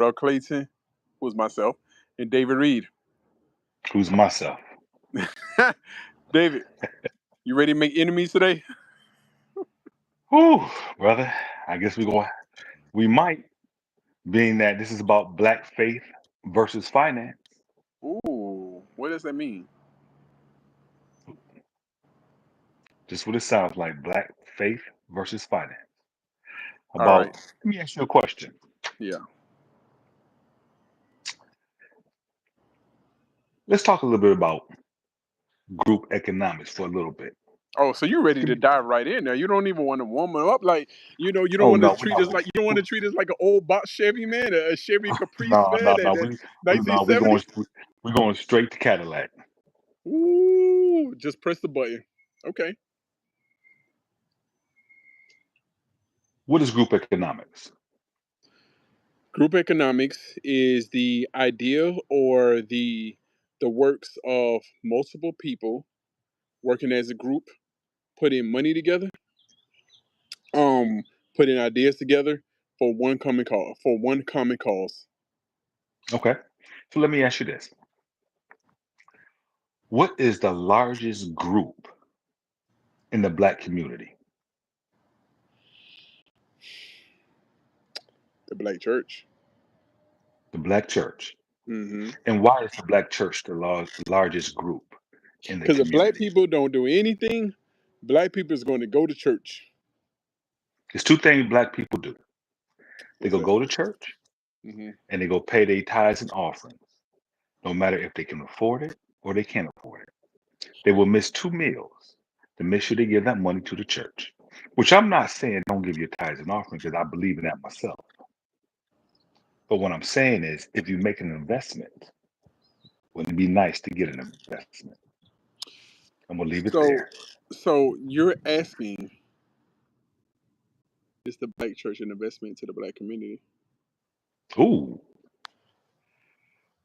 Bro Clayton, who's myself, and David Reed. Who's myself? David, you ready to make enemies today? Whew, brother. I guess we might, being that this is about black faith versus finance. Ooh, what does that mean? Just what it sounds like, black faith versus finance. All right. Let me ask you a question. Yeah. Let's talk a little bit about group economics for a little bit. Oh, so you're ready Give to me- dive right in there. You don't even want to warm it up, like you don't Oh want to no, treat us like an old box Chevy, man, a Chevy Caprice, no, man, no, that no. that No, we're going 1970. we're going straight to Cadillac. Ooh, just press the button. Okay. What is group economics? Group economics is the idea or the works of multiple people working as a group, putting money together, um, putting ideas together for one common cause. Okay. So let me ask you this. What is the largest group in the black community? The black church. The black church. Mm-hmm. And why is the black church the largest group in the Because if black community? people don't do anything, black people is going to go to church. There's two things black people do. They What's that? go to church Mm-hmm. and they go pay their tithes and offerings, no matter if they can afford it or they can't afford it. They will miss 2 meals to make sure they give that money to the church. Which I'm not saying don't give your tithes and offerings because I believe in that myself. But what I'm saying is if you make an investment, wouldn't it be nice to get an investment? I'm gonna leave it there. So, so you're asking, is the black church an investment to the black community? Ooh,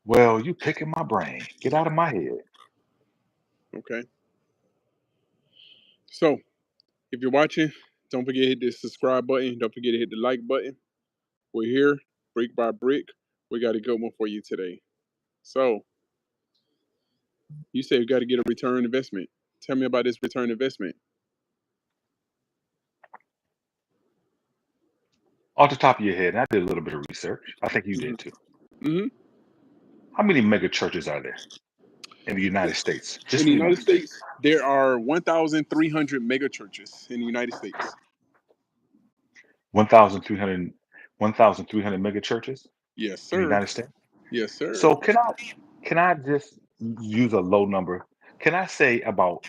well, you picking my brain. Get out of my head. Okay. So, if you're watching, don't forget to hit the subscribe button. Don't forget to hit the like button. We're here, brick by brick. We got a good one for you today. So, you say you got to get a return investment. Tell me about this return investment. Off the top of your head, and I did a little bit of research. I think you did too. Mm-hmm. How many mega churches are there in the United States? In Just the in the United United States. States, there are 1,300 mega churches in the United States. 1,300, 1,300 mega churches Yes, in the sir. United States. Yes, sir. So can I just use a low number? Can I say about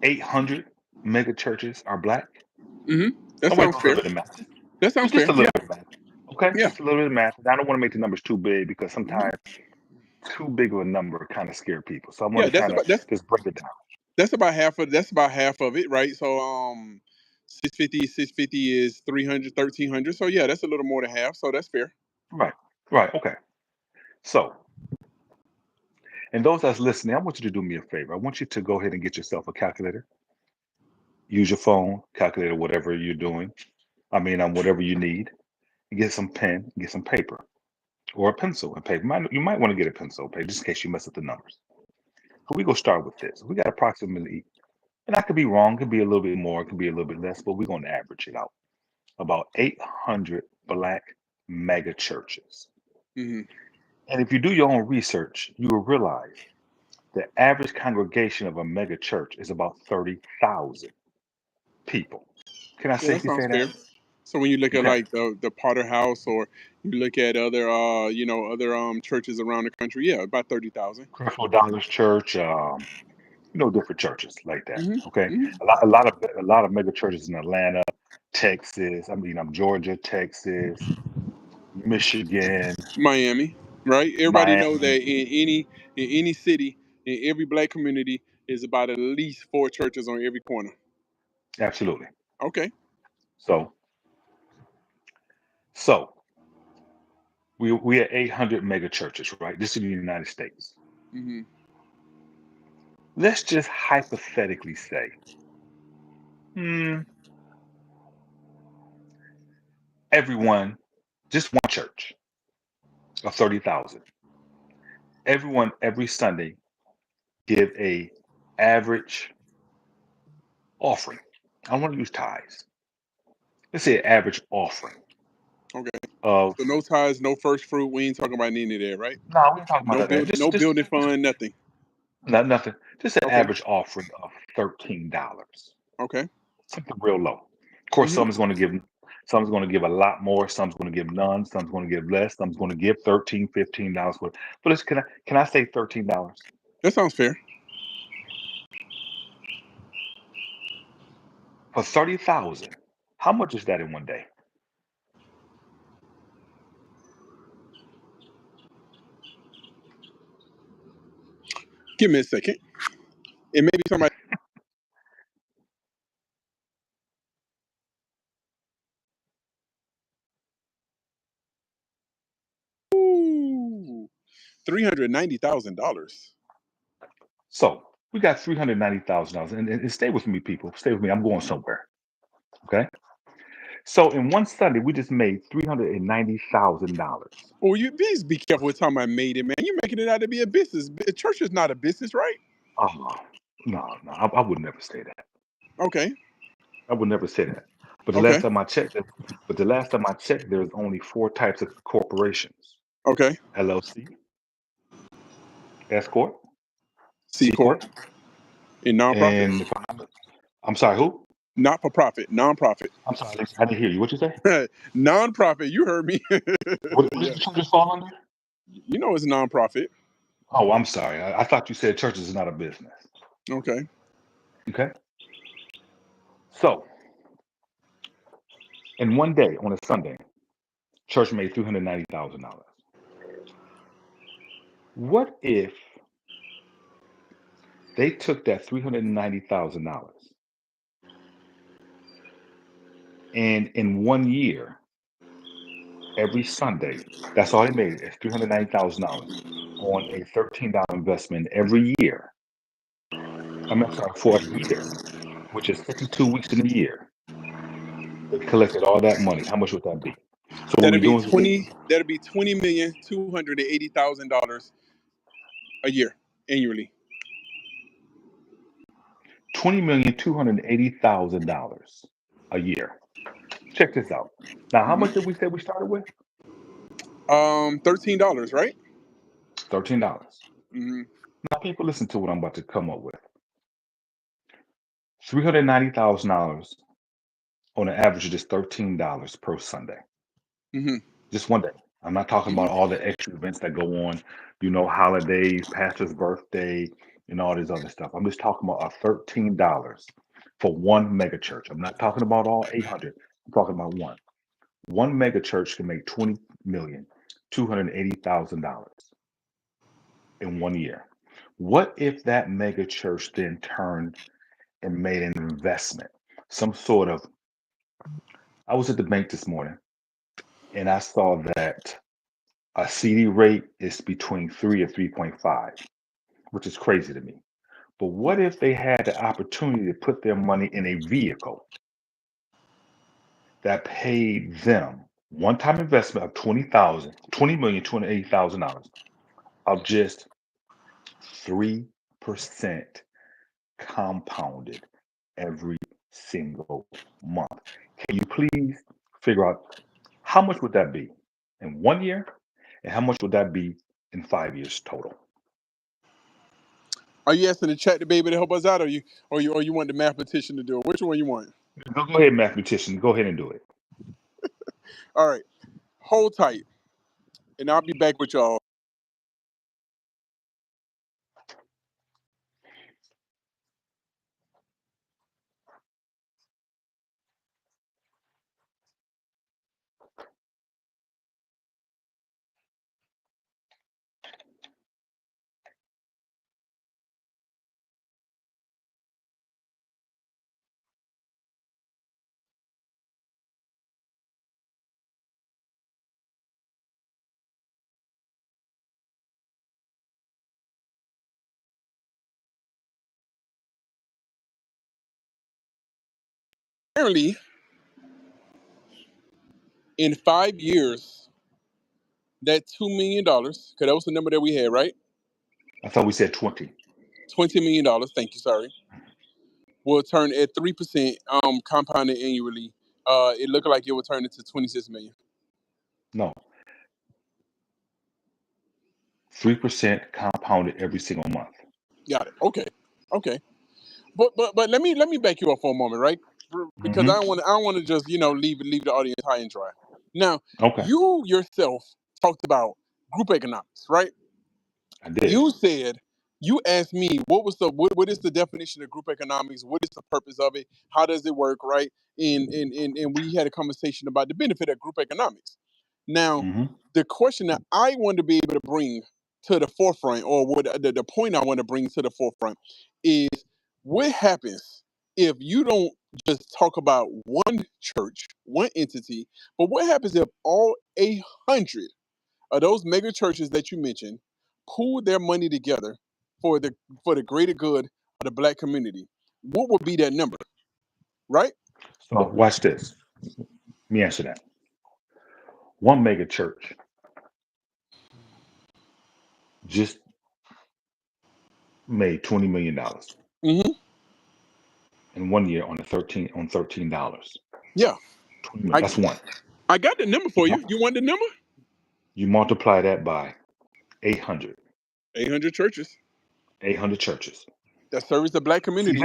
800 mega churches are black? Mm-hmm. That I'm gonna sounds do a little fair. bit of math. That sounds Just fair. a Yeah. little bit of math. Okay, Yeah. just a little bit of math. I don't want to make the numbers too big because Mhm. sometimes too big of a number kind of scare people. So I want Yeah. to That's kind of about that's just break it down. that's about half of it, right? So 650 is 300, 1,300. So yeah, that's a little more than half. So that's fair. Right, right, okay. So, and those that's listening, I want you to do me a favor. I want you to go ahead and get yourself a calculator. Use your phone, calculator, whatever you're doing. I mean, whatever you need. Get some pen, get some paper, or a pencil and paper. You might want to get a pencil and paper just in case you mess up the numbers. But we go start with this. We got approximately, and I could be wrong, could be a little bit more, it could be a little bit less, but we're going to average it out. About 800 black mega churches. Hmm. And if you do your own research, you will realize the average congregation of a mega church is about 30,000 people. Can I Yeah, that safely sounds say that? fair. So when you look at Okay. like the Potter House, or you look at other other churches around the country, yeah, about 30,000. Creflo Dollar's church, different churches like that. Mm-hmm. Okay. Mm-hmm. A lot of mega churches in Atlanta, Texas. I mean, I'm Georgia, Texas, Michigan, Miami, right? Everybody know Miami. that in any city, in every black community, is about at least four churches on every corner. Absolutely. Okay. So, so we are 800 mega churches, right? This is the United States. Mm-hmm. Let's just hypothetically say, hmm, everyone, just one church of 30,000. Everyone every Sunday give a average offering. I don't want to use tithes. Let's say an average offering Okay. of So no ties, no first fruit. We ain't talking about any of that, right? no, we're talking No about that. build, no building Just fund, nothing. not nothing. Just an Okay. average offering of $13. Okay. Something real low. Of course, Hmm. some's going to give a lot more, some's going to give none, some's going to give less, some's going to give 13, $15 worth. But listen, can I say $13? That sounds fair. For 30,000, how much is that in one day? Give me a second. It may be somebody. Ooh, $390,000. So we got $390,000. And stay with me, people. Stay with me. I'm going somewhere. Okay. So in one Sunday, we just made $390,000. Oh, you please be careful with talking about made it, man. You're making it out to be a business. A church is not a business, right? Oh, no, no, I would never say that. Okay. I would never say that. But the last Okay. time I checked, there's only four types of corporations: Okay. LLC, S corp, C C corp corp, and nonprofit. and I'm sorry, who? Not for profit. Nonprofit. I'm sorry, I didn't hear you. What you say? Nonprofit. You heard me. What Yeah. does the churches fall under? You know it's nonprofit. Oh, I'm sorry. I thought you said churches is not a business. Okay. Okay. So in one day on a Sunday, church made $390,000. What if they took that $390,000 and in one year, every Sunday, that's all they made is $390,000 on a $13 investment every year. I'm sorry, for a year, which is 52 weeks in a year. They collected all that money. How much would that be? So what That'll we're be doing is 20. That'll be $20,280,000 a year annually. $20,280,000 a year. Check this out. Now, how much did we say we started with? $13, right? $13. Hmm. Now, people, listen to what I'm about to come up with. $390,000 on an average of just $13 per Sunday. Hmm. Just one day. I'm not talking Hmm. about all the extra events that go on, holidays, pastor's birthday, and all this other stuff. I'm just talking about $13 for one mega church. I'm not talking about all 800. I'm talking about one. One mega church can make $20,280,000 in one year. What if that mega church then turned and made an investment? Some sort of, I was at the bank this morning and I saw that a CD rate is between 3 and 3.5, which is crazy to me. But what if they had the opportunity to put their money in a vehicle that paid them one-time investment of $20,280,000 of just 3% compounded every single month? Can you please figure out how much would that be in one year, and how much would that be in 5 years total? Are you asking the chat to be able to help us out, or you want the mathematician to do it? Which one you want? Go ahead, mathematician. Go ahead and do it. All right. Hold tight, and I'll be back with y'all. Apparently, In 5 years, that $2 million, because that was the number that we had, right? I thought we said 20. $20 million. Thank you. Sorry, will turn at 3% compounded annually. It looked like it would turn into 26 million. No, 3% compounded every single month. Got it. Okay. Okay. But let me back you up for a moment, right? Because Hmm. I don't want to just leave the audience high and dry. Now, Okay, you yourself talked about group economics, right? I did. You said, you asked me what is the definition of group economics, what is the purpose of it, how does it work, right? And we had a conversation about the benefit of group economics. Now, Hmm. the question that I want to be able to bring to the forefront, or what the point I want to bring to the forefront, is what happens if you don't just talk about one church, one entity, but what happens if all 800 of those mega churches that you mentioned pool their money together for the greater good of the black community? What would be that number, right? So watch this. Let me answer that. One mega church just made $20 million Hmm. in 1 year on $13. Yeah, 20 million. I That's one. I got the number You, for you. mul- You want the number? you multiply that by 800, 800 churches 800 churches. that service the black See, community.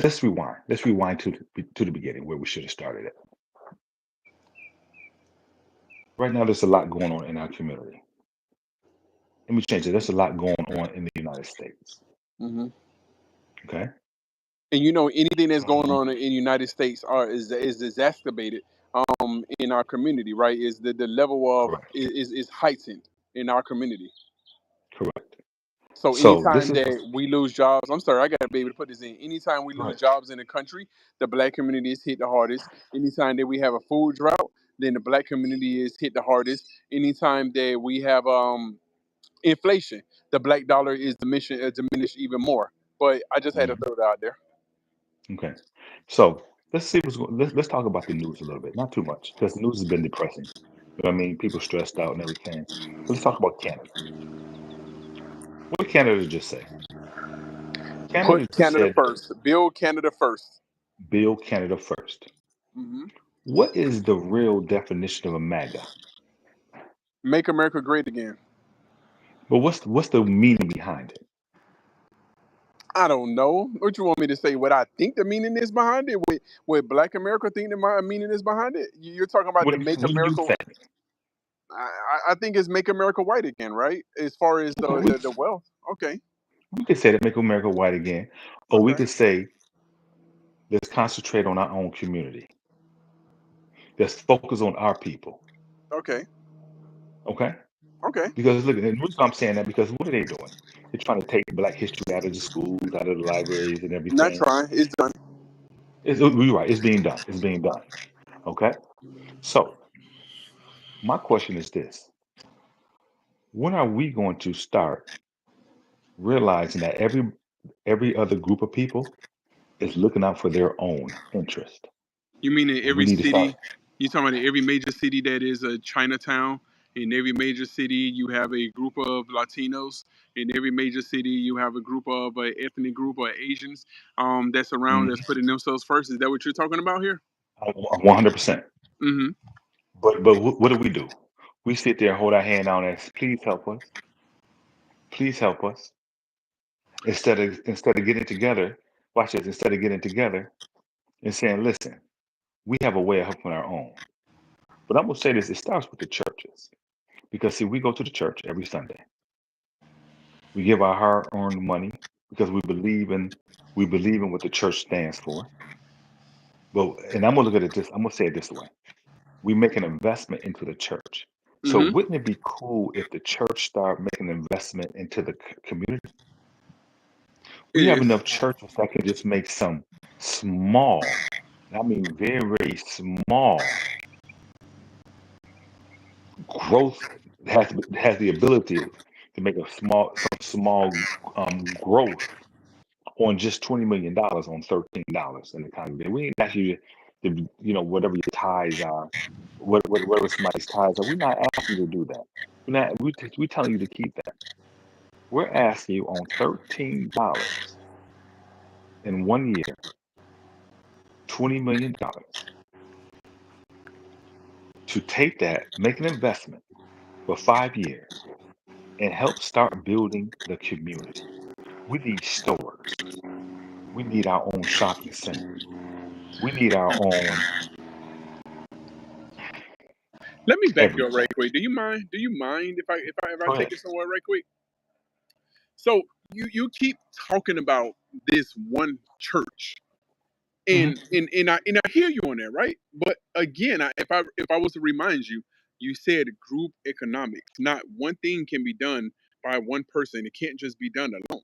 let's rewind. Let's rewind to the beginning where we should have started at. Right now, there's a lot going on in our community. Let me change it. There's a lot going on in the United States. Hmm. Okay. And anything that's going Um, on in the United States is exacerbated in our community, right? Is the level of correct. is heightened in our community. Correct. So So this anytime is what's that we lose jobs, I'm sorry, I gotta be able to put this in. Anytime we lose right. jobs in the country, the black community is hit the hardest. Anytime that we have a food drought, then the black community is hit the hardest. Anytime that we have inflation, the black dollar is diminished even more. But I just had to Mhm. throw that out there. Okay. So let's see what's going. Let's talk about the news a little bit. Not too much because the news has been depressing. You know what I mean? People stressed out and everything. But let's talk about Canada. What did Canada just say? Canada Put just Canada said, first. Build Canada first. build Canada first. Hmm. What is the real definition of a MAGA? Make America great again. But what's the meaning behind it? I don't know. What you want me to say? What I think the meaning is behind it? What Black America think the meaning is behind it? You're talking about the Make What do you America. think? I think it's Make America White again, right? As far as Okay, the wealth. Okay. we could say that, make America white again, or we Okay. could say let's concentrate on our own community. Let's focus on our people. Okay. Okay. Okay. Because look, and the reason I'm saying that because what are they doing? They're trying to take Black history out of the schools, out of the libraries, and Not everything. trying. It's done. You're right. It's being done. It's being done. Okay. So my question is this: when are we going to start realizing that every other group of people is looking out for their own interest, You mean in and we every need to start. city? You talking about in every major city that is a Chinatown? In every major city, you have a group of Latinos. In every major city, you have a group of ethnic group or Asians that's around that's Mhm. putting themselves first. Is that what you're talking about here? 100%. Mm-hmm. But what do? We sit there, hold our hand out, and ask, please help us. Please help us. Instead of getting together, watch this. Instead of getting together and saying, listen, we have a way of helping our own. But I'm gonna say this: it starts with the churches because see, we go to the church every Sunday. We give our hard-earned money because we believe in what the church stands for. But and I'm gonna look at it this. I'm gonna say it this way: we make an investment into the church. So Mm-hmm. wouldn't it be cool if the church start making an investment into the community? We It have is. enough churches that can just make some small, and I mean very, very small growth has the ability to make some small growth on just $20 million on $13 in the congregation. We ain't asking you to whatever your tithes are. whatever somebody's tithes are. We're not asking you to do that. We're telling you to keep that. We're asking you on $13 in 1 year, $20 million, to take that, make an investment for 5 years, and help start building the community. We need stores. We need our own shopping centers. We need our own Let me back you up everything. right quick. Do you mind? Do you mind if I Go take ahead. it somewhere right quick? So you keep talking about this one church, Hmm. and I hear you on that, right? But again, if I was to remind you, you said group economics. Not one thing can be done by one person. It can't just be done alone.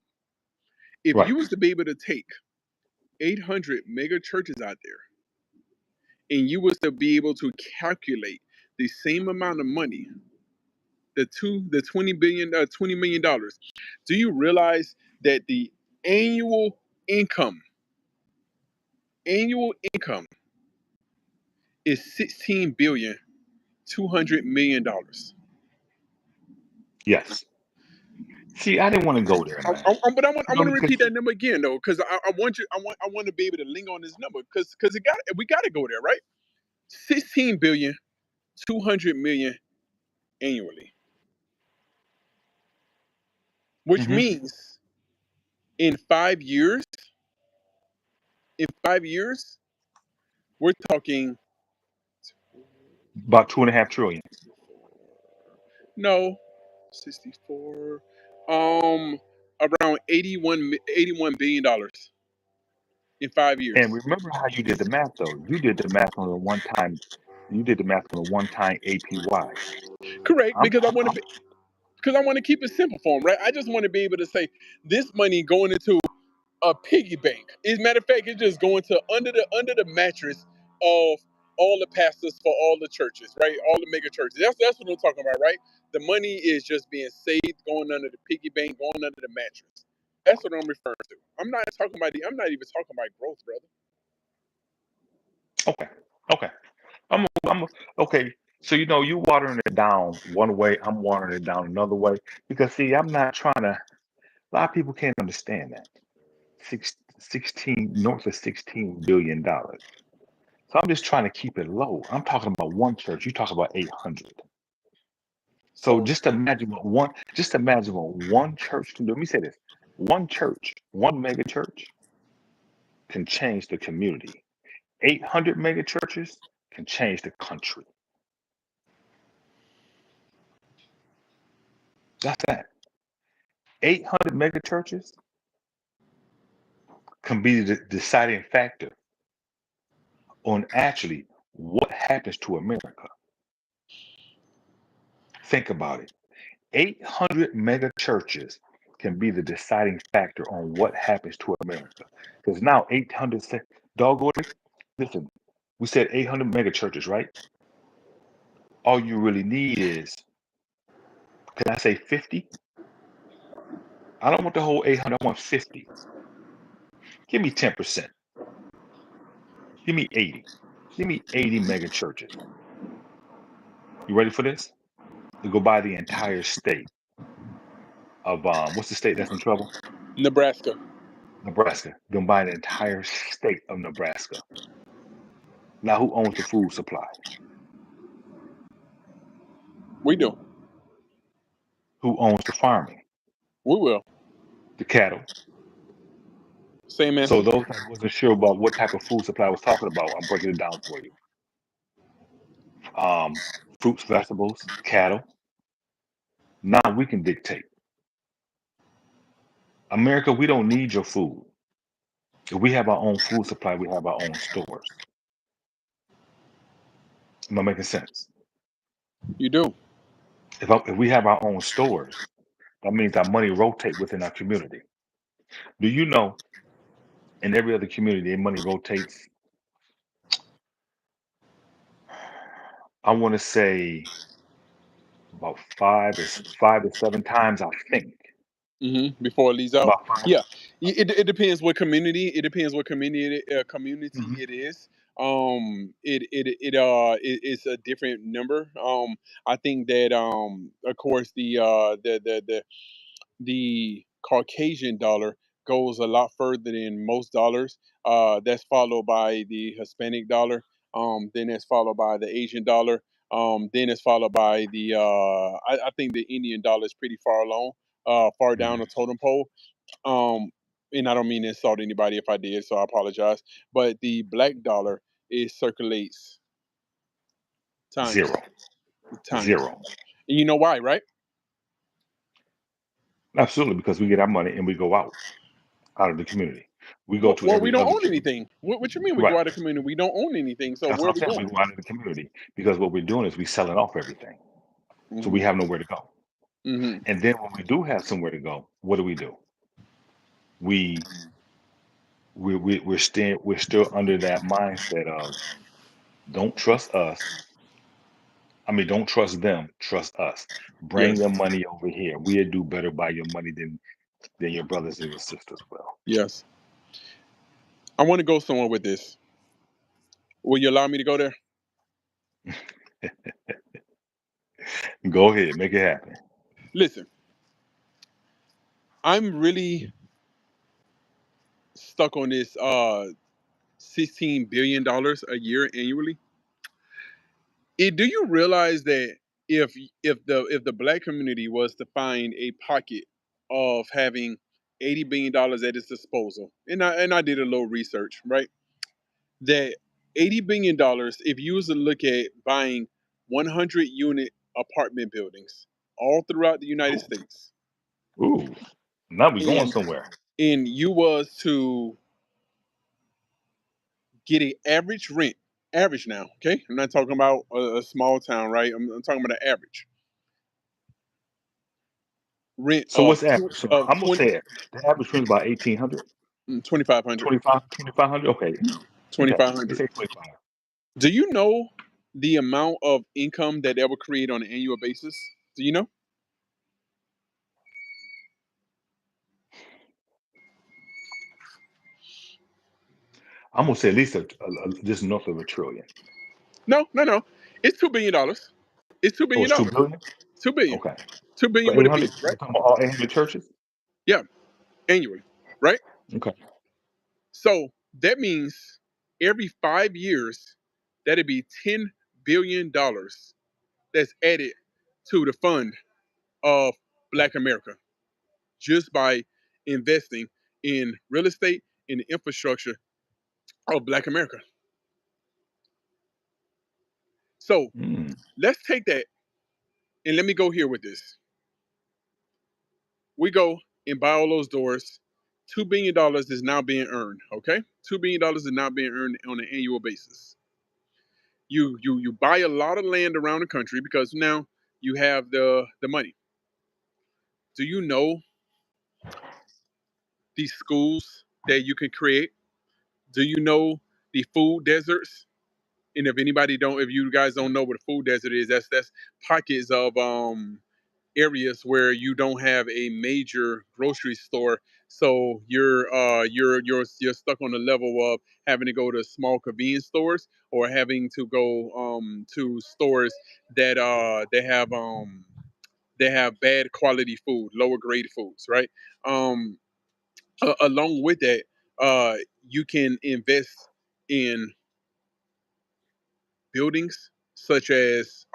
If Right. you was to be able to take 800 mega churches out there, and you was to be able to calculate the same amount of money, the 20 million dollars, do you realize that the annual income annual income is 16,200,000,000 dollars? Yes. See, I didn't want to go there, man. But I want to Because repeat that number again though, because I want you I want to be able to linger on this number, because we got to go there, right? 16,200,000,000 annually, which mhm, means in 5 years, in 5 years, we're talking about 2.5 trillion. no 64, um around 81 billion dollars in 5 years. And remember how you did the math, though. You did the math on a one time. You did the math on a one-time APY. Correct, I'm talking. because I want to keep it simple for them, right? I just want to be able to say this money going into a piggy bank. As a matter of fact, it's just going to under the mattress of all the pastors for all the churches, right? All the mega churches. That's what I'm talking about, right? The money is just being saved, going under the piggy bank, going under the mattress. That's what I'm referring to. I'm not even talking about growth, brother. Okay. Okay. Okay. So you watering it down one way. I'm watering it down another way because see, I'm not trying to. A lot of people can't understand that. 16 north of $16 billion. So I'm just trying to keep it low. I'm talking about one church. You talk about 800. So So just imagine what one church can do. Let me say this: one church, one mega church, can change the community. 800 mega churches can change the country. That's that. 800 mega churches can be the deciding factor on actually what happens to America. Think about it. 800 mega churches can be the deciding factor on what happens to America. Because now 800, doggone it, listen, we said 800 mega churches, right? All you really need is, can I say 50? I don't want the whole 800, I want 50. Give me 10%. Give me 80. Give me 80 mega churches. You ready for this? To go buy the entire state of, what's the state that's in trouble? Nebraska, Nebraska. Gonna buy the entire state of Nebraska. Now, who owns the food supply? we do. Who owns the farming? We will. The cattle. Same So answer. those that wasn't sure about what type of food supply I was talking about, I'm breaking it down for you. Um, Fruits, vegetables, cattle. Now we can dictate. America, we don't need your food. If we have our own food supply, we have our own stores. Am I making sense? You do. If we have our own stores, that means our money rotate within our community. Do you know in every other community, their money rotates, I want to say about 5 to 7 times, I think. Before it leaves out. About five. Yeah, it depends what community. It depends what community Mhm. it is. it's a different number. I think that of course the Caucasian dollar goes a lot further than most dollars. That's followed by the Hispanic dollar. Then it's followed by the Asian dollar. Then it's followed by I think the Indian dollar is pretty far along, far down Mhm. the totem pole. Um, and I don't mean to insult anybody if I did, so I apologize. But the black dollar, it circulates times, Zero. times. Zero. And you know why, right? Absolutely, because we get our money and we go out of the community. We go to Well, we every don't other own community. anything. What you mean we Right. go out of community? We don't own anything. So That's where what are I'm we saying. going? We go out of the community because what we're doing is we selling off everything. So we Hmm. have nowhere to go. Hmm. And then when we do have somewhere to go, what do? We we're still under that mindset of don't trust us. I mean, don't trust them, trust us. Bring Yes. your money over here. We'll do better by your money than your brothers and your sisters will. Yes. I want to go somewhere with this. Will you allow me to go there? Go ahead, make it happen. Listen, I'm really stuck on this $16 billion a year annually. Do you realize that if if the black community was to find a pocket of having $80 billion at its disposal, and I did a little research, right? That $80 billion, if you was to look at buying 100 unit apartment buildings all throughout the United Ooh, States, ooh. Now we going and somewhere. you was to get an average rent, average now, okay? I'm not talking about a small town, right? I'm talking about an average rent So what's average? So of I'm gonna 20, say the average rent is about 1,800, 2,500, 2,500. Okay, okay. Let's 2,500. say 25. Do you know the amount of income that will create on an annual basis? Do you know? I'm gonna say at least just north of a trillion. No, no, no. It's $2 billion. It's two Oh, billion it's two dollars. billion. 2 billion. Okay, Two for billion with a B, 800. We're right? talking about all 800 churches. Yeah, annually, right? Okay. So that means every 5 years, that'd be $10 billion that's added to the fund of Black America just by investing in real estate in the infrastructure of Black America. So Mm. let's take that and let me go here with this. We go and buy all those doors. $2 billion is now being earned. Okay, $2 billion is now being earned on an annual basis. You buy a lot of land around the country because now you have the money. Do you know these schools that you can create? Do you know the food deserts? And if you guys don't know what a food desert is, that's pockets of areas where you don't have a major grocery store, so you're stuck on the level of having to go to small convenience stores or having to go to stores that have bad quality food, lower grade foods, right? Um, Along with that, uh, you can invest in buildings such as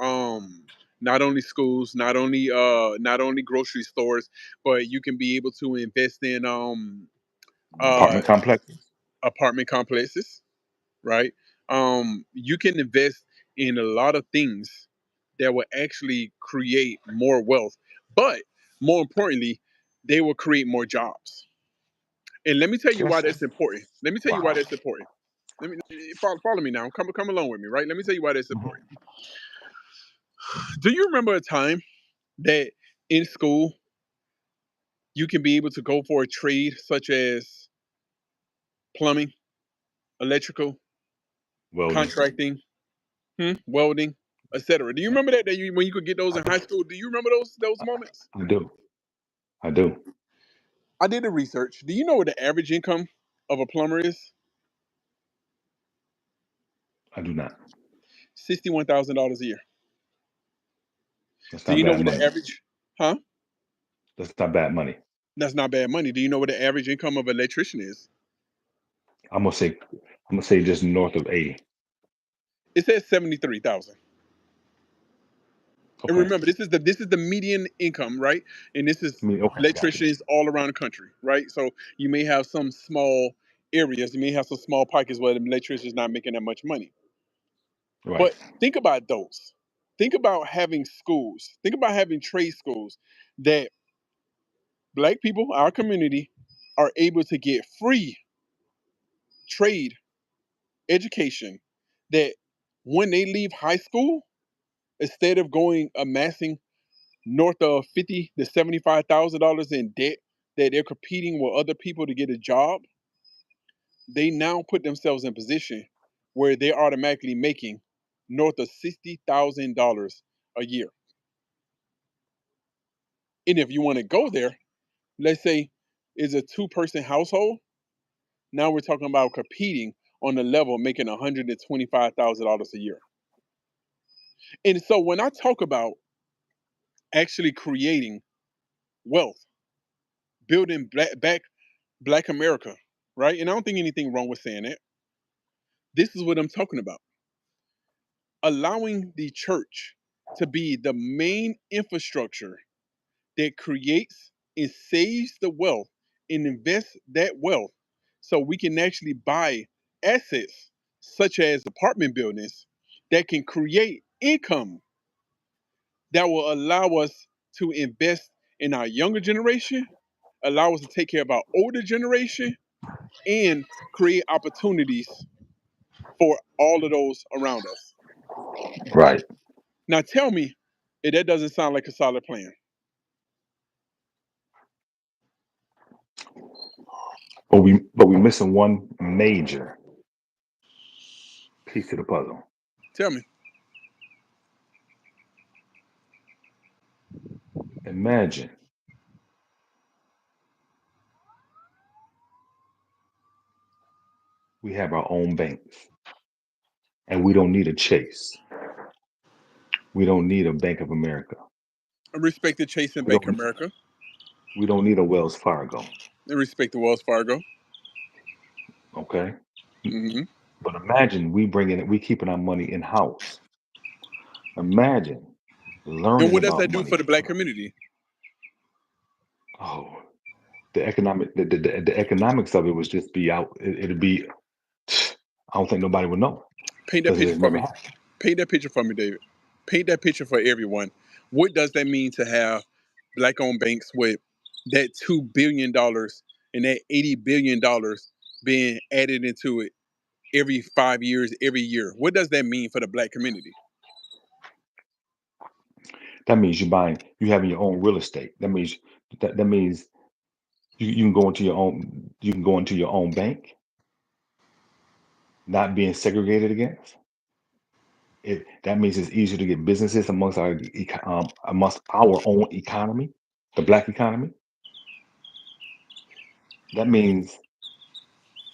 not only schools, not only grocery stores, but you can be able to invest in uh Apartment complexes. apartment complexes, right? You can invest in a lot of things that will actually create more wealth, but more importantly, they will create more jobs. And let me tell you why That's that's important. Let me tell you why wow. that's important. Let me follow me now. Come along with me, right? Let me tell you why that's Mhm. important. Do you remember a time that in school you can be able to go for a trade such as plumbing, electrical, Welding. contracting, welding, etc.? Do you remember that when you could get those I in do. high school? Do you remember those moments? I do. I do. I did the research. Do you know what the average income of a plumber is? I do not. $61,000 a year. That's Do not you know bad what the money. average? Huh? That's not bad money. That's not bad money. Do you know what the average income of an electrician is? I'm gonna say just north of 80. It says 73,000. And Okay. remember, this is the median income, right? And this is I mean, okay, got you. electricians all around the country, right? So you may have some small areas, you may have some small pockets where the electrician is not making that much money. Right. But think about those. Think about having schools. Think about having trade schools that black people, our community, are able to get free trade education. That when they leave high school, instead of going amassing north of $50,000 to $75,000 in debt, that they're competing with other people to get a job, they now put themselves in position where they're automatically making north of $60,000 a year. And if you want to go there, let's say it's a two-person household. Now we're talking about competing on the level of making $125,000 a year. And so when I talk about actually creating wealth, building back Black America, right? And I don't think anything wrong with saying it. This is what I'm talking about. Allowing the church to be the main infrastructure that creates and saves the wealth and invests that wealth so we can actually buy assets such as apartment buildings that can create income that will allow us to invest in our younger generation, allow us to take care of our older generation, and create opportunities for all of those around us. Right. Now tell me if that doesn't sound like a solid plan. But we missing one major piece of the puzzle. Tell me. Imagine we have our own banks and we don't need a Chase. We don't need a Bank of America. I respect the Chase and We Bank don't America. we don't need a Wells Fargo. I respect the Wells Fargo. Okay. Hmm. But imagine we bringing it, we keeping our money in house. Imagine And learning what does about that do money. for the Black community? Oh, the economics of it was just be out. It'd be. I don't think nobody would know Paint that because it picture has for never me. happened. Paint that picture for me, David. Paint that picture for everyone. What does that mean to have Black-owned banks with that $2 billion and that $80 billion being added into it every 5 years, every year? What does that mean for the Black community? That means you having your own real estate. That means you can go into your own bank, not being segregated against. That means it's easier to get businesses amongst our own economy, the Black economy. That means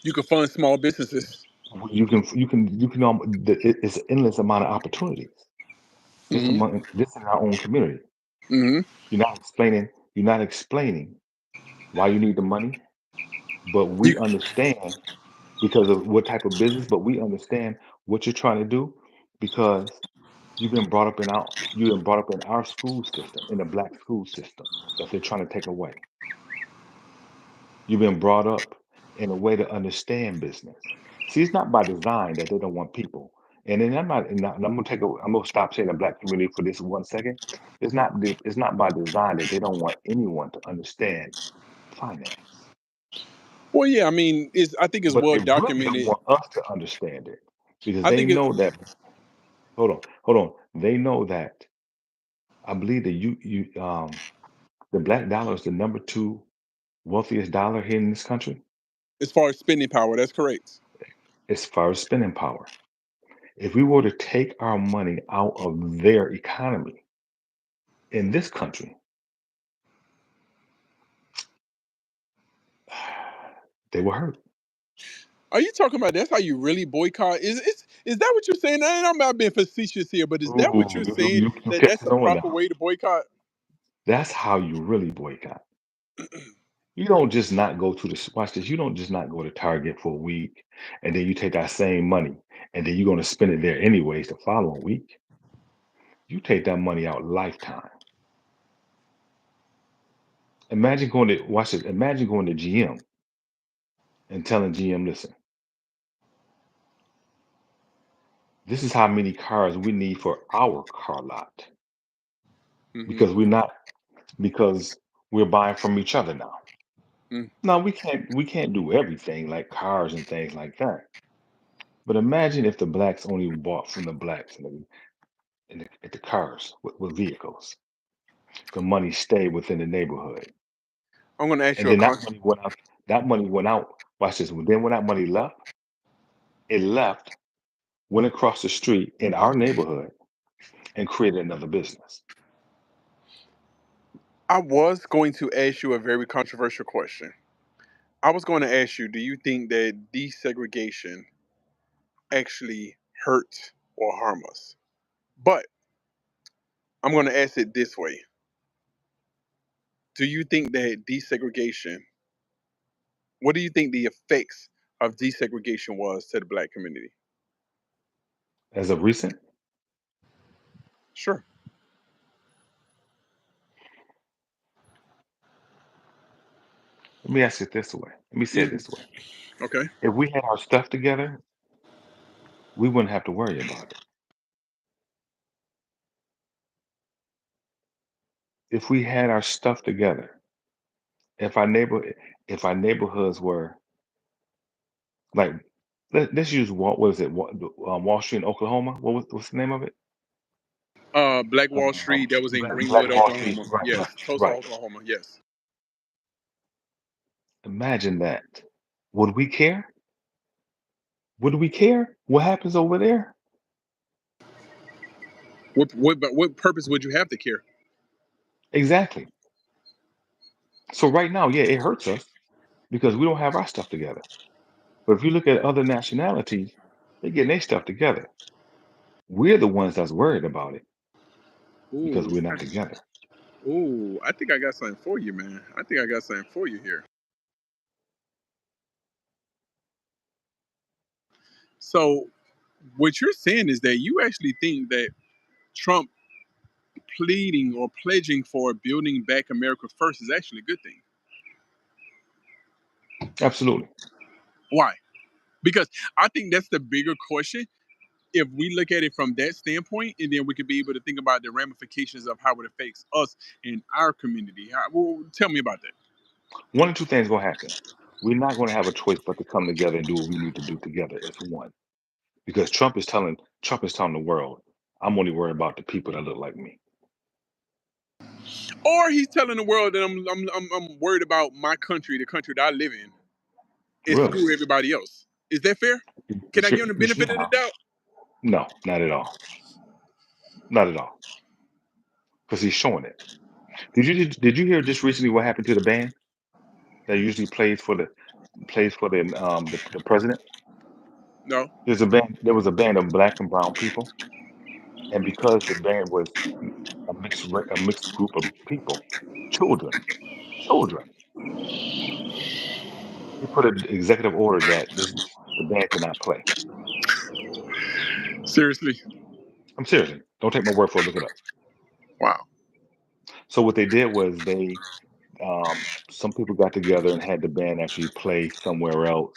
You can fund small businesses. it's an endless amount of opportunities just Hmm. among just in our own community. Hmm. You're not explaining why you need the money, but You, we understand because of what type of business, but we understand what you're trying to do because you've been brought up in our school system, in the Black school system that they're trying to take away. You've been brought up in a way to understand business. See, it's not by design that they don't want people. And then I'm gonna stop saying the Black community for this 1 second. It's not by design that they don't want anyone to understand finance, well, yeah, I mean, I think it's but well they really don't documented. want us to understand it because I they think it. know that. Hold on. They know that. I believe that the black dollar is the number two wealthiest dollar here in this country As far as spending power, that's correct. as far as spending power. If we were to take our money out of their economy in this country, they were hurt. Are you talking about that's how you really boycott? Is it's Is that what you're saying? And I'm not being facetious here, but is that what Ooh, you're you, you, saying? you you That that's catching the on proper now. way to boycott? That's how you really boycott. You don't just not go to watch this. You don't just not go to Target for a week and then you take that same money and then you're going to spend it there anyways the following week. You take that money out lifetime. Imagine going to watch it. Imagine going to GM and telling GM, listen, this is how many cars we need for our car lot Hmm. because because we're buying from each other now. Mm. Now we can't do everything like cars and things like that. But imagine if the blacks only bought from the blacks at the cars with vehicles. The money stayed within the neighborhood. I'm going to ask And you a then con- that money went out. Watch this. Then when that money left, it left, went across the street in our neighborhood and created another business. I was going to ask you a very controversial question. I was going to ask you, do you think that desegregation actually hurt or harm us? But I'm going to ask it this way. Do you think that desegregation, what do you think the effects of desegregation was to the black community? As of recent, Sure. let me ask it this way. Let me say it Hmm. this way. Okay. If we had our stuff together, we wouldn't have to worry about it. If we had our stuff together, if our neighbor if our neighborhoods were like let's use what is it Wall Street in Oklahoma? What's the name of it? Black Wall Street, that was in Black Greenwood, Wall Street. Oklahoma. Right, Yes. right, Tulsa, right. Oklahoma. Yes. Imagine that. Would we care? Would we care what happens over there? What purpose would you have to care? Exactly. So right now, yeah, it hurts us because we don't have our stuff together. But if you look at other nationalities, they're getting their stuff together. We're the ones that's worried about it because Ooh. we're not together. Ooh, I think I got something for you, man. I think I got something for you here. So, what you're saying is that you actually think that Trump pleading or pledging for building back America first is actually a good thing. Absolutely. Why? Because I think that's the bigger question. If we look at it from that standpoint, and then we could be able to think about the ramifications of how it affects us in our community. Well, tell me about that. One or two things gonna happen. We're not gonna have a choice but to come together and do what we need to do together as one. Because Trump is telling the world, I'm only worried about the people that look like me. Or he's telling the world that I'm worried about my country, the country that I live in, and Really? screw everybody else. Is that fair? You Can I sure give him the you sure benefit of the now? doubt? No, not at all. Not at all. Because he's showing it. Did you hear just recently what happened to the band that usually plays for the president? No. There was a band of black and brown people, and because the band was a mixed group of people, children, he put an executive order that the band could not play. Seriously? I'm serious. Don't take my word for it. Look it up. Wow. So what they did was some people got together and had the band actually play somewhere else,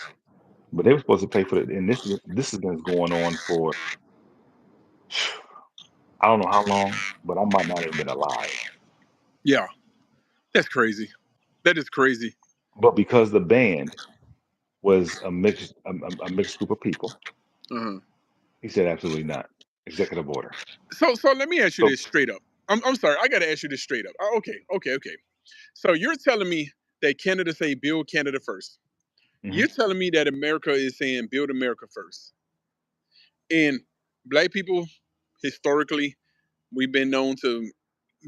but they were supposed to play for the. And this has been going on for I don't know how long, but I might not have been alive. Yeah, that's crazy. That is crazy. But because the band was a mixed group of people, Uh-huh. he said absolutely not. Executive order. So let me ask you So this straight up. I'm sorry. I got to ask you this straight up. Okay. So you're telling me that Canada say build Canada first. mhm, You're telling me that America is saying build America first. And black people, historically, we've been known to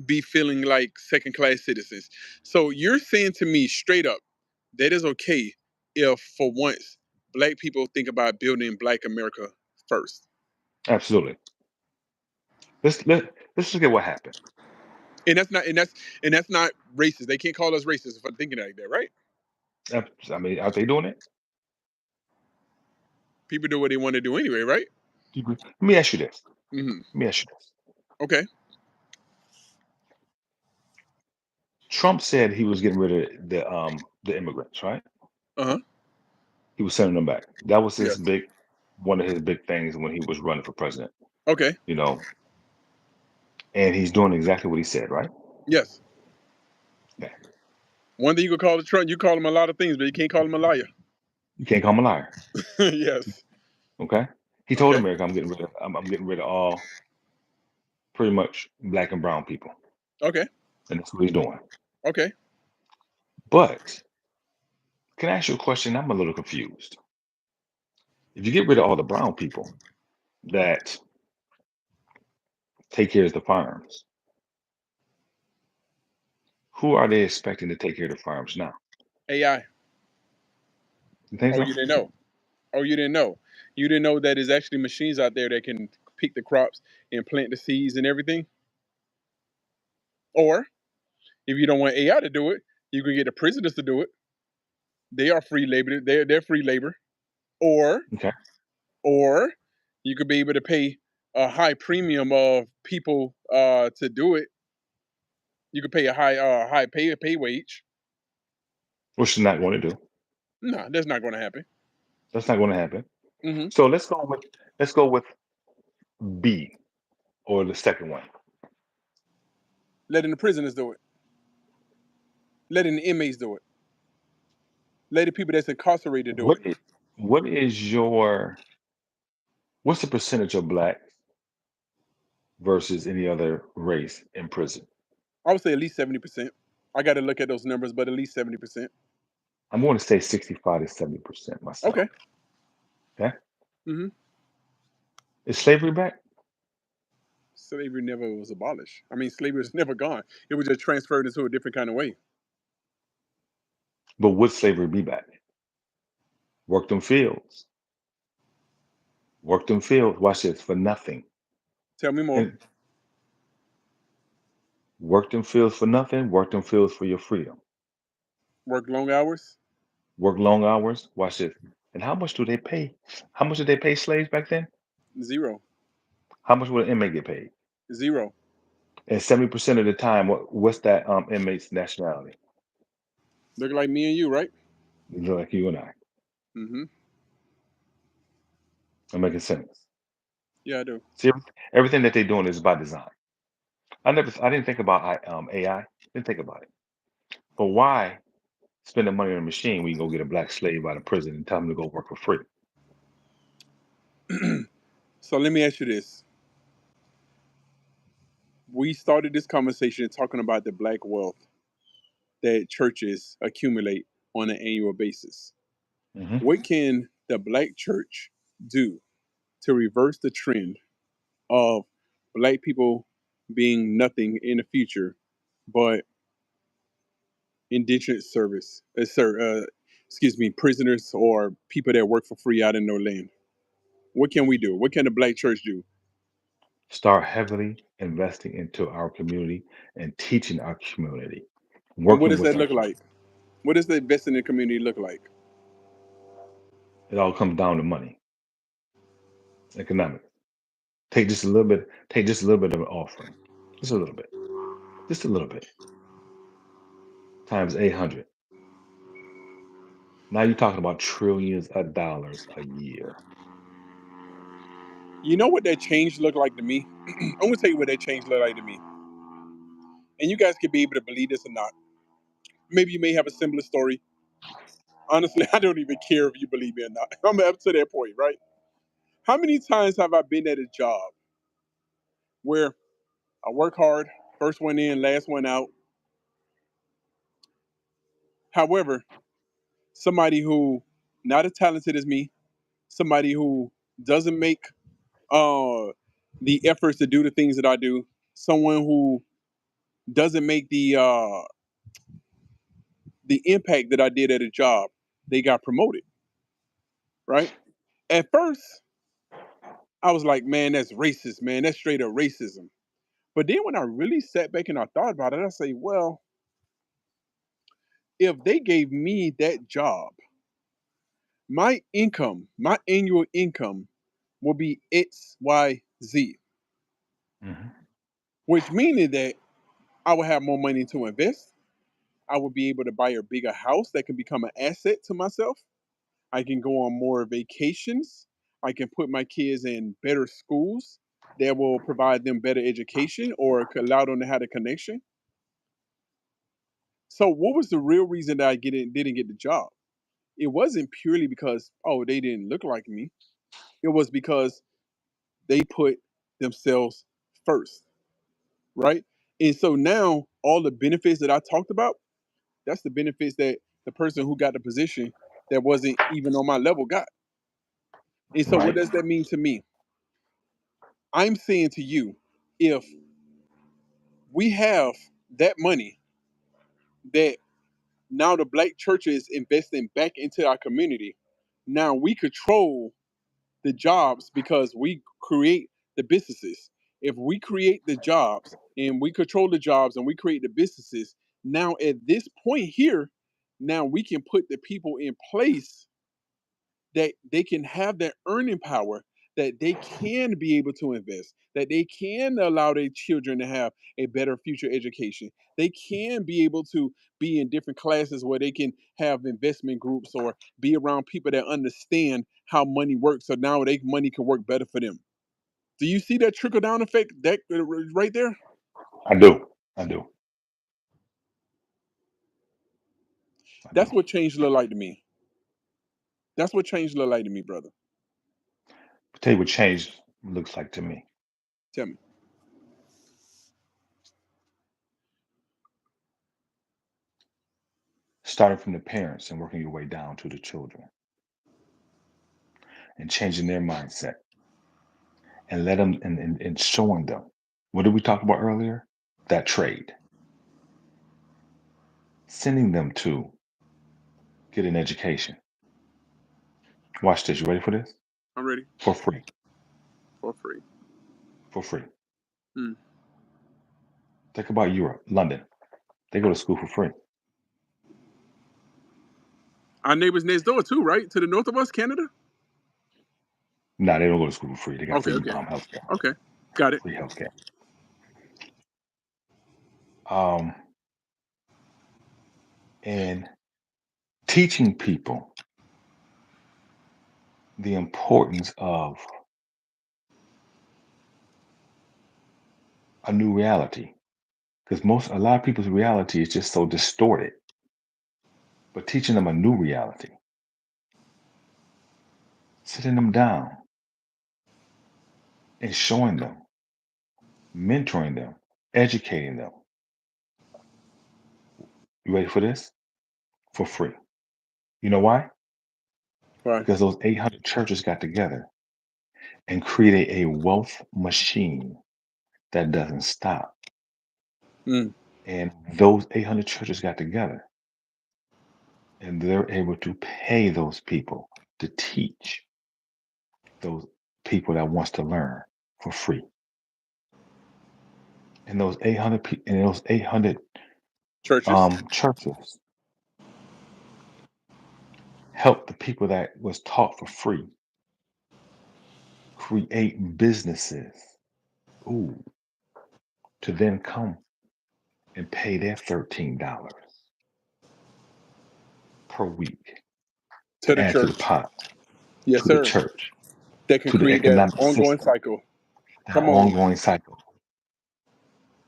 be feeling like second class citizens. So you're saying to me straight up that is okay if for once black people think about building black America first. Absolutely. Let's look at what happened. And that's not racist. They can't call us racist for thinking like that, right? I mean, are they doing it? People do what they want to do anyway, right? Do you agree? Let me ask you this. Hmm. Let me ask you this. Okay. Trump said he was getting rid of the immigrants, right? Uh huh. He was sending them back. That was his Yes. big one of his big things when he was running for president, Okay. you know. And he's doing exactly what he said, right? Yes. Okay. One thing you could call the Trump, you call him a lot of things, but you can't call him a liar. You can't call him a liar. Yes. Okay. He told Okay. America, I'm getting rid of all pretty much black and brown people. Okay. And that's what he's doing. Okay. But can I ask you a question? I'm a little confused. If you get rid of all the brown people that take care of the farms, who are they expecting to take care of the farms now? AI. You think Oh, so? you didn't know. Oh, you didn't know. You didn't know that there's actually machines out there that can pick the crops and plant the seeds and everything. Or if you don't want AI to do it, you can get the prisoners to do it. They are free labor. They're free labor. Or Okay. or you could be able to pay a high premium of people to do it. You could pay a high pay wage. Which is not going to do. No, that's not going to happen. That's not going to happen. Hmm. So let's go with B or the second one. Letting the prisoners do it. Letting the inmates do it. Letting people that's incarcerated do it. What is, what is your what's the percentage of black versus any other race in prison? I would say at least 70%. I got to look at those numbers, but at least 70%. I'm going to say 65 to 70% myself. Okay. Okay. Hmm. Is slavery back? Slavery never was abolished. I mean, slavery was never gone. It was just transferred into a different kind of way. But would slavery be back? Work them fields. Work them fields. Watch this for nothing. Tell me more. And work them fields for nothing. Work them fields for your freedom. Work long hours? Work long hours. Watch this. And how much do they pay? How much did they pay slaves back then? Zero. How much would an inmate get paid? Zero. And 70% of the time, what's that inmate's nationality? Look like me and you, right? They look like you and I. Hmm. I'm making sense. Yeah, I do. See, everything that they're doing is by design. I didn't think about AI. Didn't think about it. But why spend the money on a machine when you can go get a black slave out of prison and tell him to go work for free? So let me ask you this. We started this conversation talking about the black wealth that churches accumulate on an annual basis. Hmm. What can the black church do to reverse the trend of black people being nothing in the future but indigent service, excuse me, prisoners or people that work for free out in no land? What can we do? What can the black church do? Start heavily investing into our community and teaching our community, And what working does with that our look community. like? What does the investing in the community look like? It all comes down to money, economics. Take just a little bit. Take just a little bit of an offering, just a little bit, just a little bit, times 800. Now you're talking about trillions of dollars a year. You know what that change looked like to me? I'm gonna tell you what that change looked like to me. And you guys could be able to believe this or not. Maybe you may have a similar story. Honestly, I don't even care if you believe me or not. I'm up to that point, right? How many times have I been at a job where I work hard, first one in, last one out? However, somebody who not as talented as me, somebody who doesn't make uh, the efforts to do the things that I do, someone who doesn't make the impact that I did at a job, they got promoted, right? At first, I was like, man, that's racist, man. That's straight up racism. But then when I really sat back and I thought about it, I say, well, if they gave me that job, my income, my annual income will be XYZ, Hmm. which meaning that I will have more money to invest. I will be able to buy a bigger house that can become an asset to myself. I can go on more vacations. I can put my kids in better schools that will provide them better education or allow them to have a connection. So, what was the real reason that didn't get the job? It wasn't purely because, oh, they didn't look like me. It was because they put themselves first, right? And so now all the benefits that I talked about, that's the benefits that the person who got the position that wasn't even on my level got. And so what Right. does that mean to me? I'm saying to you, if we have that money that now the black church is investing back into our community, now we control the jobs because we create the businesses. If we create the jobs and we control the jobs and we create the businesses, now at this point here, now we can put the people in place that they can have that earning power, that they can be able to invest, that they can allow their children to have a better future education. They can be able to be in different classes where they can have investment groups or be around people that understand how money works. So now they money can work better for them. Do you see that trickle down effect that right there? I do. I do. I do. That's what change look like to me. That's what change look like to me, brother. Tell you what change looks like to me. Tell me. Starting from the parents and working your way down to the children and changing their mindset and let them and showing them. What did we talk about earlier? That trade. Sending them to get an education. Watch this. You ready for this? I'm ready For free. for free. For free. Mm. Think about Europe, London. They go to school for free. Our neighbors next door too, right? To the north of us, Canada. No, they don't go to school for free. They got Okay, free okay, healthcare. okay. Got it. Free healthcare. Um, and teaching people the importance of a new reality. Because a lot of people's reality is just so distorted. But teaching them a new reality, sitting them down and showing them, mentoring them, educating them. You ready for this? For free. You know why? Right. Because those 800 churches got together and created a wealth machine that doesn't stop. Mm. And those 800 churches got together and they're able to pay those people to teach those people that wants to learn for free. And those 800 Churches. churches help the people that was taught for free create businesses, ooh, to then come and pay their $13 per week To to the add to the church. pot, Yes, to the sir. church, That can to the create that economic ongoing system, cycle. that Come on. ongoing cycle.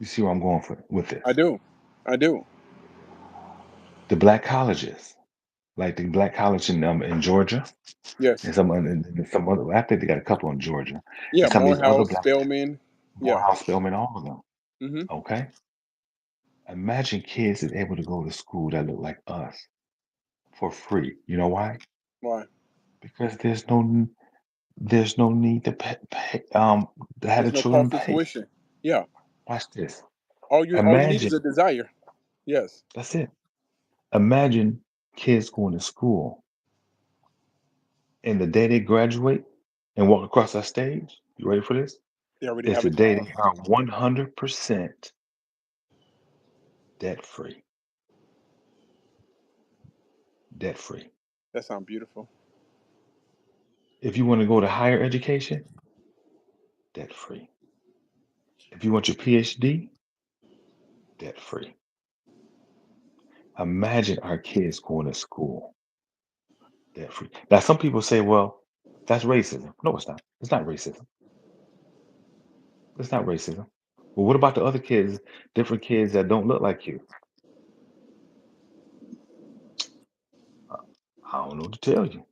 You see where I'm going with I this? do. I do. The black colleges, like the black college in Georgia, Yes. and some other. I think they got a couple in Georgia, and Yeah. some of these other Morehouse, black, Spelman. Yeah. Morehouse, Spelman, all of them. Mm-hmm. Okay, imagine kids is able to go to school that look like us for free. You know why? Why? Because there's no need to have the There's no children cost of pay. tuition. Yeah. Watch this. All you need is Imagine a desire. Yes. that's it. Imagine kids going to school and the day they graduate and walk across that stage. You ready for this? They already Is have a the day job. they are 100% debt free. Debt free. That sounds beautiful. If you want to go to higher education, debt free. If you want your PhD, debt free. Imagine our kids going to school debt free. Now, some people say, well, that's racism. No, it's not. It's not racism. It's not racism. Well, what about the other kids, different kids that don't look like you? Uh, I don't know what to tell you.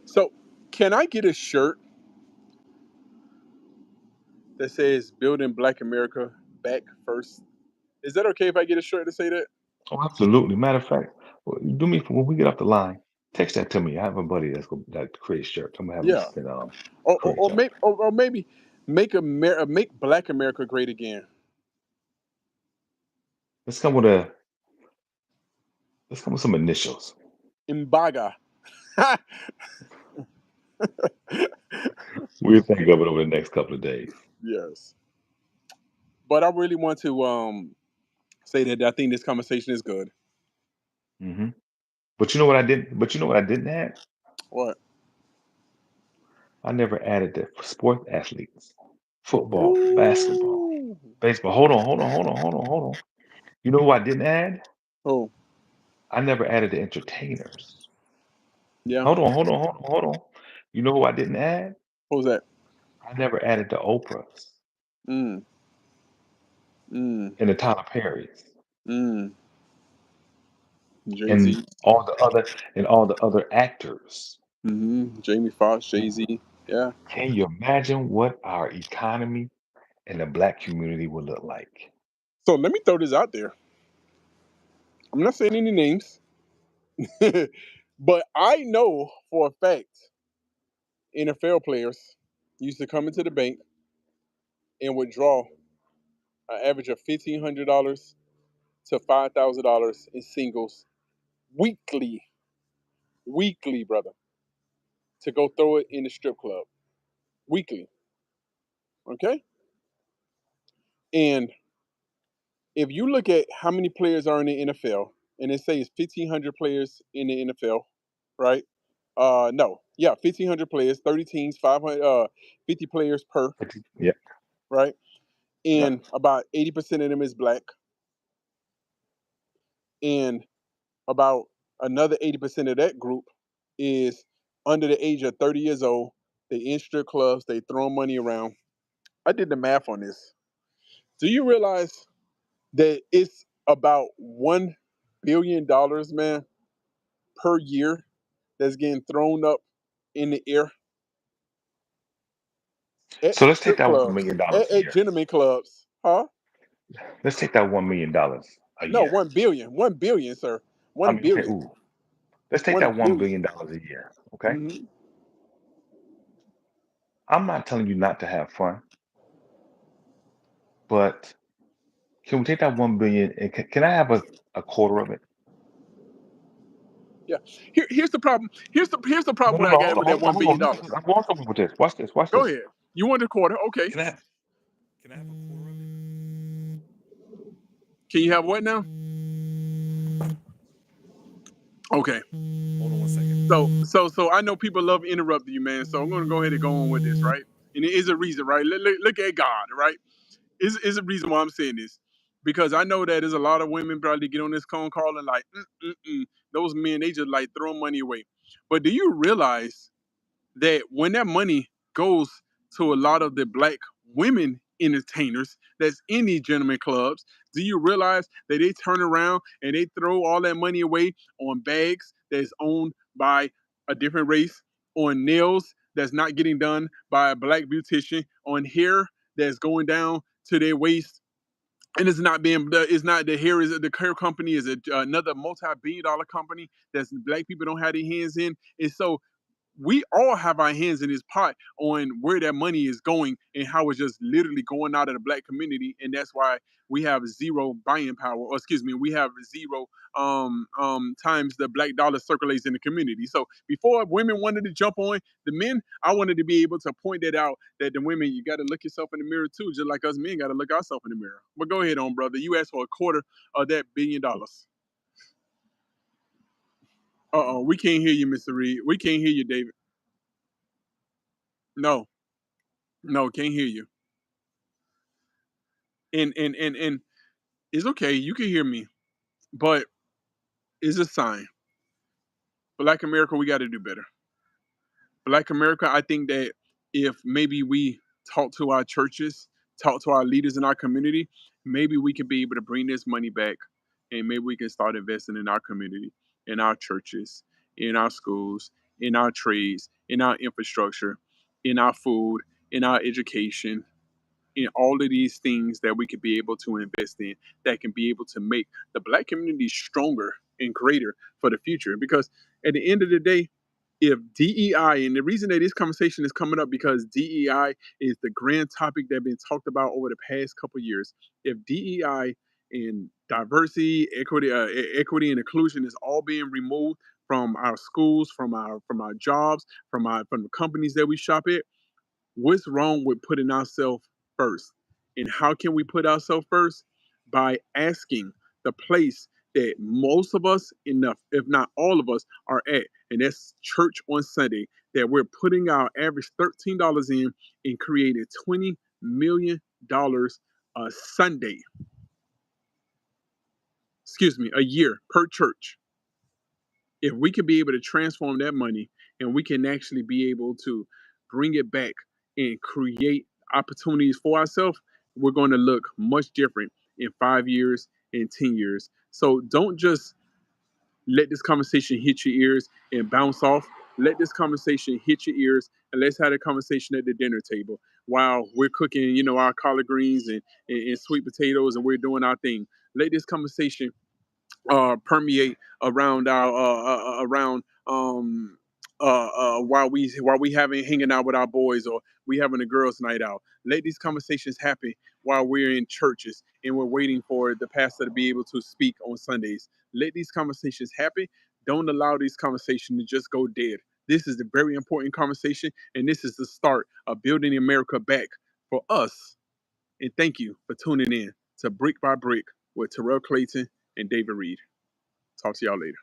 So, can I get a shirt that says "Building Black America Back First"? Is that okay if I get a shirt to say that? Oh, absolutely. Matter of fact, do me when we get off the line, text that to me. I have a buddy that creates shirts. I'm gonna have him Yeah. send Or or, create or, something. maybe, or maybe make Black America great again. Let's come with a let's come with some initials. Imbaga. We'll think of it over the next couple of days. Yes. But I really want to say that I think this conversation is good. hmm But you know what I didn't? But you know what I didn't add? What? I never added the sports athletes, football, basketball, Ooh. baseball. Hold on. You know who I didn't add? Oh, I never added the entertainers. yeah. Hold on. You know who I didn't add? What was that? I never added the Oprahs Mm, mm, and the Tyler Perrys mm. Jay and Z. all the other actors. Jamie Foxx, Jay Z. Yeah. Can you imagine what our economy and the black community would look like? So let me throw this out there. I'm not saying any names, but I know for a fact NFL players used to come into the bank and withdraw an average of $1,500 to $5,000 in singles weekly, weekly, brother, to go throw it in the strip club weekly. Okay, and if you look at how many players are in the NFL, and it says 1,500 players in the NFL, right? No, yeah, 1,500 players, 30 teams, 500, 50 players per, Yeah, right? yeah. And about 80% of them is black, and about another 80% of that group is under the age of 30 years old. They in strip clubs, they throwing money around. I did the math on this. Do you realize that it's about $1 billion, man, per year that's getting thrown up in the air at So let's take strip that $1 clubs, million dollars a at year. gentlemen clubs, huh? Let's take that $1 million a No, year. 1 billion, 1 billion, sir, I one mean, okay, billion, ooh. Let's take one that $1 billion. billion dollars a year. Okay. Mm-hmm. I'm not telling you not to have fun, but can we take that 1 billion and can I have a quarter of it? Yeah. Here's the problem. Here's the No, problem no, what I no. got Hold on, with that hold on, one hold billion on. Listen, dollars. I'm going somewhere with this. Watch this. Watch Go this. ahead. You want a quarter? Okay. Can I can I have a quarter of it? Can you have what now? Okay. Hold on one second. So I know people love interrupting you, man. So I'm gonna go ahead and go on with this, right? And it is a reason, right? Look at God, right? Is a reason why I'm saying this because I know that there's a lot of women probably get on this phone call and like, those men they just like throwing money away. But do you realize that when that money goes to a lot of the black women entertainers that's in these gentlemen clubs, do you realize that they turn around and they throw all that money away on bags that's owned by a different race, on nails that's not getting done by a black beautician, on hair that's going down to their waist and it's not the hair is the hair company is another multi-billion dollar company that's black people don't have their hands in, and so we all have our hands in this pot on where that money is going and how it's just literally going out of the black community, and that's why we have zero buying power, or excuse me, we have zero times the black dollar circulates in the community. So before women wanted to jump on the men, I wanted to be able to point that out, that the women, you got to look yourself in the mirror too, just like us men got to look ourselves in the mirror. But go ahead on, brother. You asked for a quarter of that $1 billion. Uh-oh, we can't hear you, Mr. Reed. We can't hear you, David. No, no, can't hear you. And it's okay, you can hear me, but it's a sign. Black America, we got to do better. Black America, I think that if maybe we talk to our churches, talk to our leaders in our community, maybe we could be able to bring this money back, and maybe we can start investing in our community, in our churches, in our schools, in our trades, in our infrastructure, in our food, in our education, in all of these things that we could be able to invest in, that can be able to make the black community stronger and greater for the future. Because at the end of the day, if DEI, and the reason that this conversation is coming up because DEI is the grand topic that's been talked about over the past couple of years. If DEI and diversity, equity and inclusion is all being removed from our schools, from our jobs, from the companies that we shop at, what's wrong with putting ourselves first? And how can we put ourselves first? By asking the place that most of us, enough, if not all of us, are at, and that's church on Sunday, that we're putting our average $13 in and creating $20 million a Sunday, excuse me, a year per church. If we can be able to transform that money and we can actually be able to bring it back and create opportunities for ourselves, we're going to look much different in 5 years, in 10 years. So don't just let this conversation hit your ears and bounce off. Let this conversation hit your ears, and let's have a conversation at the dinner table while we're cooking, our collard greens and sweet potatoes, and we're doing our thing. Let this conversation permeate around our around while we having hanging out with our boys, or we having a girls' night out. Let these conversations happen while we're in churches and we're waiting for the pastor to be able to speak on Sundays. Let these conversations happen. Don't allow these conversations to just go dead. This is a very important conversation, and this is the start of building America back for us. And thank you for tuning in to Brick by Brick with Terrell Clayton and David Reed. Talk to y'all later.